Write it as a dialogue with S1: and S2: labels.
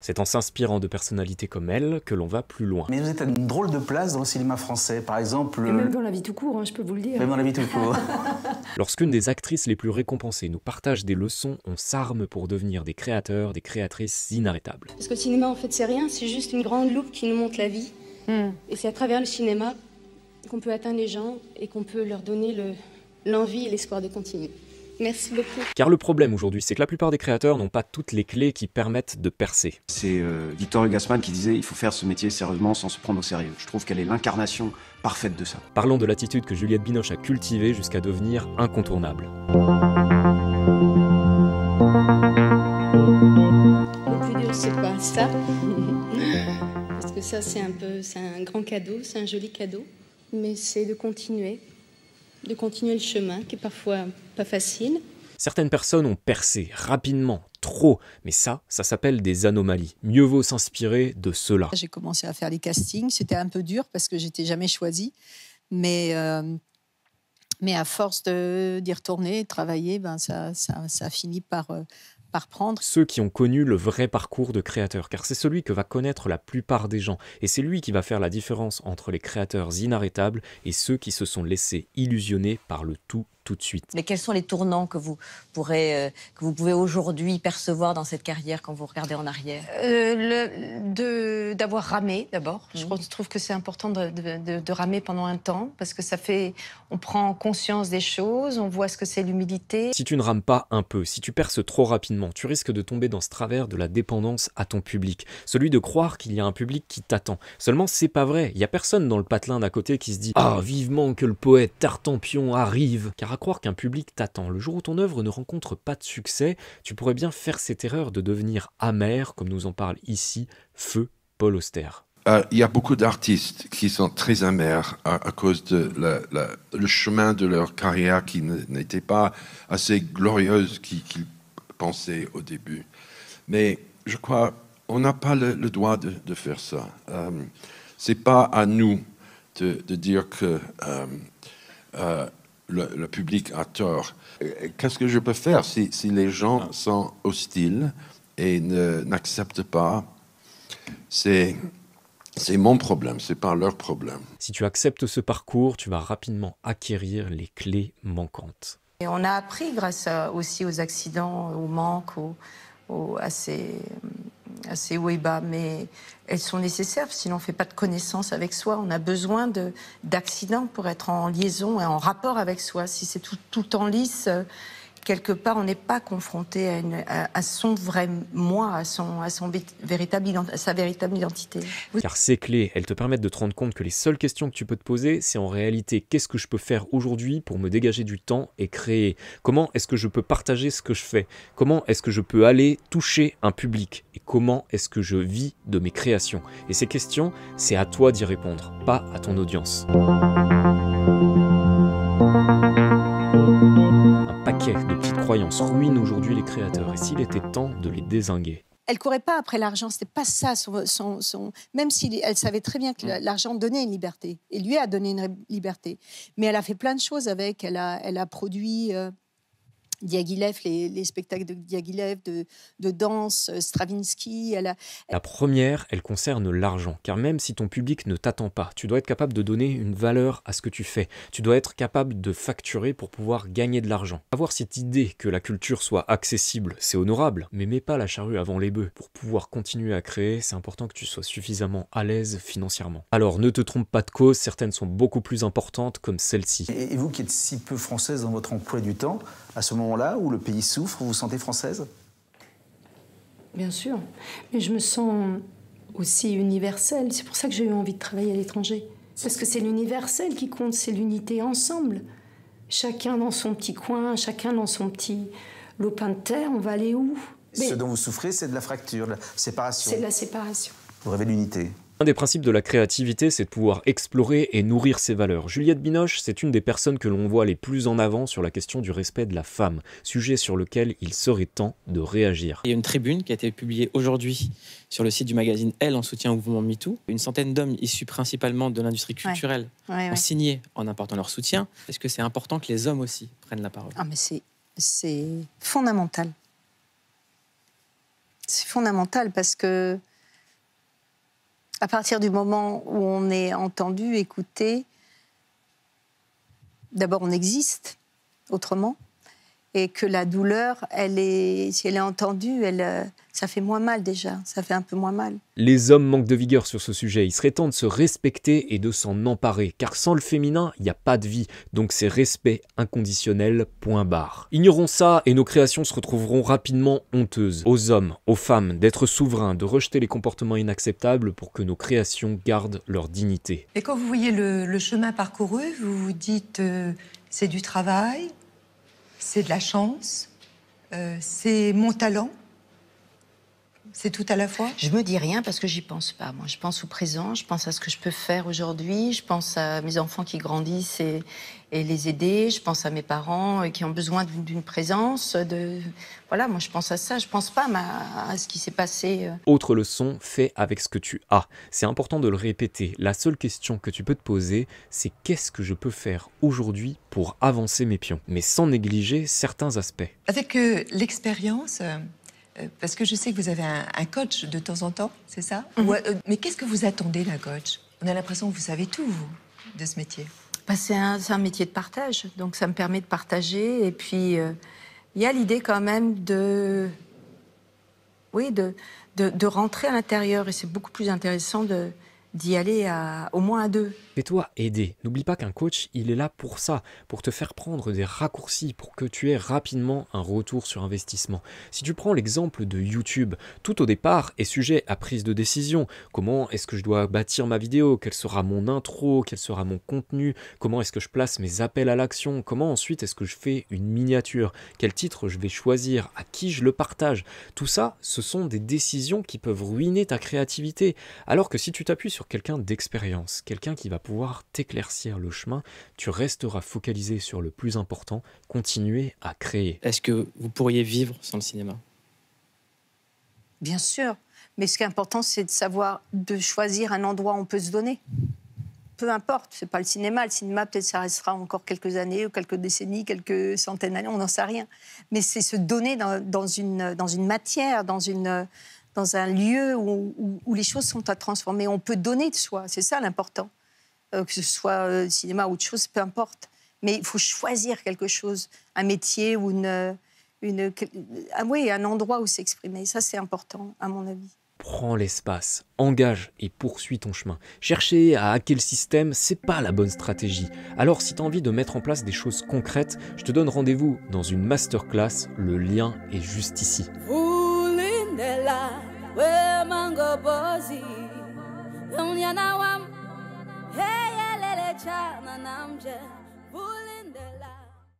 S1: C'est en s'inspirant de personnalités comme elle que l'on va plus loin.
S2: Mais vous êtes à une drôle de place dans le cinéma français, par exemple...
S3: Et même dans la vie tout court, hein, je peux vous le dire.
S2: Même dans la vie tout court.
S1: Lorsqu'une des actrices les plus récompensées nous partage des leçons, on s'arme pour devenir des créateurs, des créatrices inarrêtables.
S4: Parce que le cinéma, en fait, c'est rien, c'est juste une grande loupe qui nous montre la vie. Et c'est à travers le cinéma qu'on peut atteindre les gens et qu'on peut leur donner l'envie et l'espoir de continuer. Merci beaucoup.
S1: Car le problème aujourd'hui, c'est que la plupart des créateurs n'ont pas toutes les clés qui permettent de percer.
S5: C'est Victor Hugo Gassman qui disait « il faut faire ce métier sérieusement sans se prendre au sérieux ». Je trouve qu'elle est l'incarnation parfaite de ça.
S1: Parlons de l'attitude que Juliette Binoche a cultivée jusqu'à devenir incontournable.
S4: Le plus dur, c'est pas ça. Parce que ça, c'est un grand cadeau, c'est un joli cadeau. Mais c'est de continuer le chemin, qui est parfois pas facile.
S1: Certaines personnes ont percé rapidement, trop, mais ça s'appelle des anomalies. Mieux vaut s'inspirer de cela.
S6: J'ai commencé à faire les castings, c'était un peu dur parce que j'étais jamais choisie, mais à force d'y retourner, de travailler, ça a fini par prendre.
S1: Ceux qui ont connu le vrai parcours de créateur, car c'est celui que va connaître la plupart des gens, et c'est lui qui va faire la différence entre les créateurs inarrêtables et ceux qui se sont laissés illusionner par le tout de suite.
S7: Mais quels sont les tournants que vous pouvez aujourd'hui percevoir dans cette carrière quand vous regardez en arrière?
S8: D'avoir ramé d'abord. Je trouve que c'est important de ramer pendant un temps parce que on prend conscience des choses, on voit ce que c'est l'humilité.
S1: Si tu ne rames pas un peu, si tu perces trop rapidement, tu risques de tomber dans ce travers de la dépendance à ton public. Celui de croire qu'il y a un public qui t'attend. Seulement, c'est pas vrai. Il y a personne dans le patelin d'à côté qui se dit « Ah, vivement que le poète Tartampion arrive !» Car à croire qu'un public t'attend. Le jour où ton œuvre ne rencontre pas de succès, tu pourrais bien faire cette erreur de devenir amer, comme nous en parle ici Feu Paul Auster.
S9: Il y a beaucoup d'artistes qui sont très amers à cause de le chemin de leur carrière qui n'était pas assez glorieuse qu'ils pensaient au début. Mais je crois on n'a pas le droit de faire ça. C'est pas à nous de dire que le public a tort. Qu'est-ce que je peux faire si les gens sont hostiles et n'acceptent pas? C'est mon problème, c'est pas leur problème.
S1: Si tu acceptes ce parcours, tu vas rapidement acquérir les clés manquantes.
S8: Et on a appris grâce aussi aux accidents, aux manques, à ces hauts et bas, mais elles sont nécessaires, sinon on ne fait pas de connaissance avec soi. On a besoin d'accidents pour être en liaison et en rapport avec soi. Si c'est tout en lisse, quelque part, on n'est pas confronté à son vrai moi, à sa véritable identité. Oui.
S1: Car ces clés, elles te permettent de te rendre compte que les seules questions que tu peux te poser, c'est en réalité qu'est-ce que je peux faire aujourd'hui pour me dégager du temps et créer? Comment est-ce que je peux partager ce que je fais? Comment est-ce que je peux aller toucher un public? Et comment est-ce que je vis de mes créations? Et ces questions, c'est à toi d'y répondre, pas à ton audience. Paquet de petites croyances ruinent aujourd'hui les créateurs, et s'il était temps de les dézinguer.
S6: Elle courait pas après l'argent, c'était pas ça même si elle savait très bien que l'argent donnait une liberté, et lui a donné une liberté. Mais elle a fait plein de choses avec, elle a produit Diaghilev, les spectacles de Diaghilev, de danse, Stravinsky.
S1: La première, elle concerne l'argent, car même si ton public ne t'attend pas, tu dois être capable de donner une valeur à ce que tu fais. Tu dois être capable de facturer pour pouvoir gagner de l'argent. Avoir cette idée que la culture soit accessible, c'est honorable, mais mets pas la charrue avant les bœufs. Pour pouvoir continuer à créer, c'est important que tu sois suffisamment à l'aise financièrement. Alors ne te trompe pas de cause, certaines sont beaucoup plus importantes, comme celle-ci.
S2: Et vous qui êtes si peu française dans votre emploi du temps, à ce moment-là où le pays souffre, vous vous sentez française?
S3: Bien sûr, mais je me sens aussi universelle. C'est pour ça que j'ai eu envie de travailler à l'étranger. Parce que c'est l'universel qui compte, c'est l'unité ensemble. Chacun dans son petit coin, chacun dans son petit lopin de terre, on va aller où?
S2: Ce dont vous souffrez, c'est de la fracture, de la séparation.
S3: C'est de la séparation.
S2: Vous rêvez d'unité.
S1: Un des principes de la créativité, c'est de pouvoir explorer et nourrir ses valeurs. Juliette Binoche, c'est une des personnes que l'on voit les plus en avant sur la question du respect de la femme, sujet sur lequel il serait temps de réagir.
S10: Il y a une tribune qui a été publiée aujourd'hui sur le site du magazine Elle en soutien au mouvement MeToo. Une centaine d'hommes issus principalement de l'industrie culturelle ont signé en apportant leur soutien. Est-ce que c'est important que les hommes aussi prennent la parole?
S6: Ah, mais c'est fondamental. C'est fondamental parce que à partir du moment où on est entendu, écouté, d'abord on existe autrement, et que la douleur, si elle est entendue, ça fait moins mal déjà, ça fait un peu moins mal.
S1: Les hommes manquent de vigueur sur ce sujet, il serait temps de se respecter et de s'en emparer, car sans le féminin, il n'y a pas de vie, donc c'est respect inconditionnel, point barre. Ignorons ça et nos créations se retrouveront rapidement honteuses. Aux hommes, aux femmes, d'être souverains, de rejeter les comportements inacceptables pour que nos créations gardent leur dignité.
S11: Et quand vous voyez le chemin parcouru, vous vous dites c'est du travail, c'est de la chance, c'est mon talent. C'est tout à la fois?
S8: Je me dis rien parce que j'y pense pas. Moi, je pense au présent, je pense à ce que je peux faire aujourd'hui, je pense à mes enfants qui grandissent et les aider, je pense à mes parents qui ont besoin d'une présence. Voilà, moi, je pense à ça. Je pense pas à ce qui s'est passé.
S1: Autre leçon, fais avec ce que tu as. C'est important de le répéter. La seule question que tu peux te poser, c'est qu'est-ce que je peux faire aujourd'hui pour avancer mes pions, mais sans négliger certains aspects.
S11: Avec l'expérience... parce que je sais que vous avez un coach de temps en temps, c'est ça? Mais qu'est-ce que vous attendez d'un coach? On a l'impression que vous savez tout, vous, de ce métier.
S8: C'est un métier de partage, donc ça me permet de partager. Et puis, il y a l'idée quand même de rentrer à l'intérieur. Et c'est beaucoup plus intéressant d'y aller au moins à deux.
S1: Fais-toi aider. N'oublie pas qu'un coach, il est là pour ça, pour te faire prendre des raccourcis, pour que tu aies rapidement un retour sur investissement. Si tu prends l'exemple de YouTube, tout au départ est sujet à prise de décision. Comment est-ce que je dois bâtir ma vidéo? Quel sera mon intro? Quel sera mon contenu? Comment est-ce que je place mes appels à l'action? Comment ensuite est-ce que je fais une miniature? Quel titre je vais choisir? À qui je le partage? Tout ça, ce sont des décisions qui peuvent ruiner ta créativité. Alors que si tu t'appuies sur quelqu'un d'expérience, quelqu'un qui va pouvoir t'éclaircir le chemin, tu resteras focalisé sur le plus important, continuer à créer.
S10: Est-ce que vous pourriez vivre sans le cinéma?
S6: Bien sûr, mais ce qui est important, c'est de choisir un endroit où on peut se donner. Peu importe, c'est pas le cinéma. Le cinéma, peut-être, ça restera encore quelques années, ou quelques décennies, quelques centaines d'années, on n'en sait rien. Mais c'est se donner dans une matière, dans un lieu où les choses sont à transformer. On peut donner de soi, c'est ça l'important. Que ce soit cinéma ou autre chose, peu importe. Mais il faut choisir quelque chose, un métier ou un endroit où s'exprimer. Ça, c'est important, à mon avis.
S1: Prends l'espace, engage et poursuis ton chemin. Chercher à hacker le système, c'est pas la bonne stratégie. Alors si tu as envie de mettre en place des choses concrètes, je te donne rendez-vous dans une masterclass, le lien est juste ici.
S12: Hey, lele chana namje, bulindela.